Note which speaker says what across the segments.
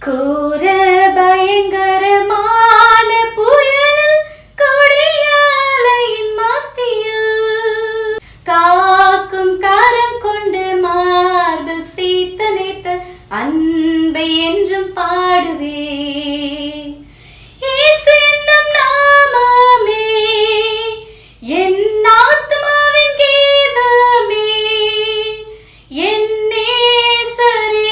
Speaker 1: கூற பயங்கரமான புயல் கொடியாலையின் மத்தியில் காக்கும் கரம் கொண்டு மார்பில் சீத்தனைத்த அன்பை என்றும் பாடுவே. இயேசு என்னும் நாமமே என் ஆத்மாவின் கீதமே, என் நேசரேசுவை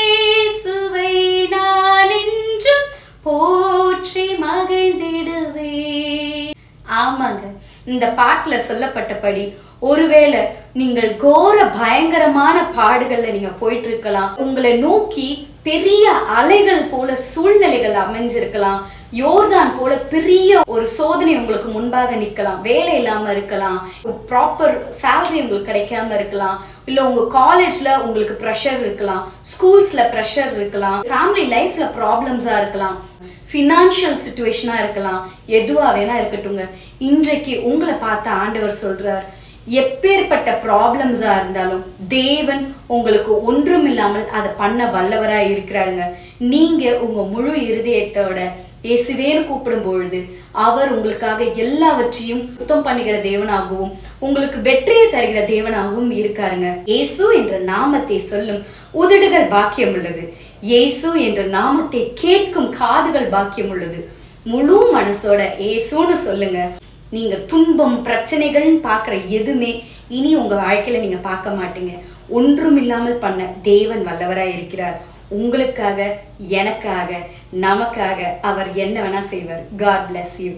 Speaker 1: நான் என்றும் போற்றி மகிழ்ந்திடுவே. ஆமாங்க, இந்த பாட்டுல சொல்லப்பட்டபடி ஒருவேளை நீங்கள் கோர பயங்கரமான பாடுகள்ல நீங்க போயிட்டு இருக்கலாம். உங்களை நோக்கி பெரிய அலைகள் போல சூழ்நிலைகள் அமைஞ்சிருக்கலாம். யோர்தான் போல பெரிய ஒரு சோதனை உங்களுக்கு முன்பாக நிற்கலாம். வேலை இல்லாம இருக்கலாம், ப்ராப்பர் சேலரி உங்களுக்கு கிடைக்காம இருக்கலாம், இல்ல உங்க காலேஜ்ல உங்களுக்கு ப்ரெஷர் இருக்கலாம், ஸ்கூல்ஸ்ல ப்ரெஷர் இருக்கலாம், ஃபேமிலி லைஃப்ல ப்ராப்ளம்ஸா இருக்கலாம், ஃபினான்ஷியல் சிச்சுவேஷனா இருக்கலாம். எதுவா வேணா இருக்கட்டுங்க, இன்றைக்கு உங்களை பார்த்த ஆண்டவர் சொல்றார், எப்பேற்பட்ட ப்ராப்ளம்ஸா இருந்தாலும் தேவன் உங்களுக்கு ஒன்றும் இல்லாமல் அதை பண்ண வல்லவரா இருக்கிறாருங்க. நீங்க உங்க முழு இருதயத்தோட இயேசுவேன்னு கூப்பிடும் பொழுது அவர் உங்களுக்காக எல்லாவற்றையும் சுத்தம் பண்ணுகிற தேவனாகவும் உங்களுக்கு வெற்றியை தருகிற தேவனாகவும் இருக்காருங்க. இயேசு என்ற நாமத்தை சொல்லும் உதடுகள் பாக்கியம் உள்ளது. இயேசு என்ற நாமத்தை கேட்கும் காதுகள் பாக்கியம் உள்ளது. முழு மனசோட இயேசுன்னு சொல்லுங்க. நீங்க துன்பம் பிரச்சனைகள் பார்க்குற எதுவுமே இனி உங்க வாழ்க்கையில நீங்க பார்க்க மாட்டீங்க. ஒன்றும் இல்லாமல் பண்ண தேவன் வல்லவராய் இருக்கிறார். உங்களுக்காக, எனக்காக, நமக்காக அவர் என்ன வேணா செய்வார். God bless you.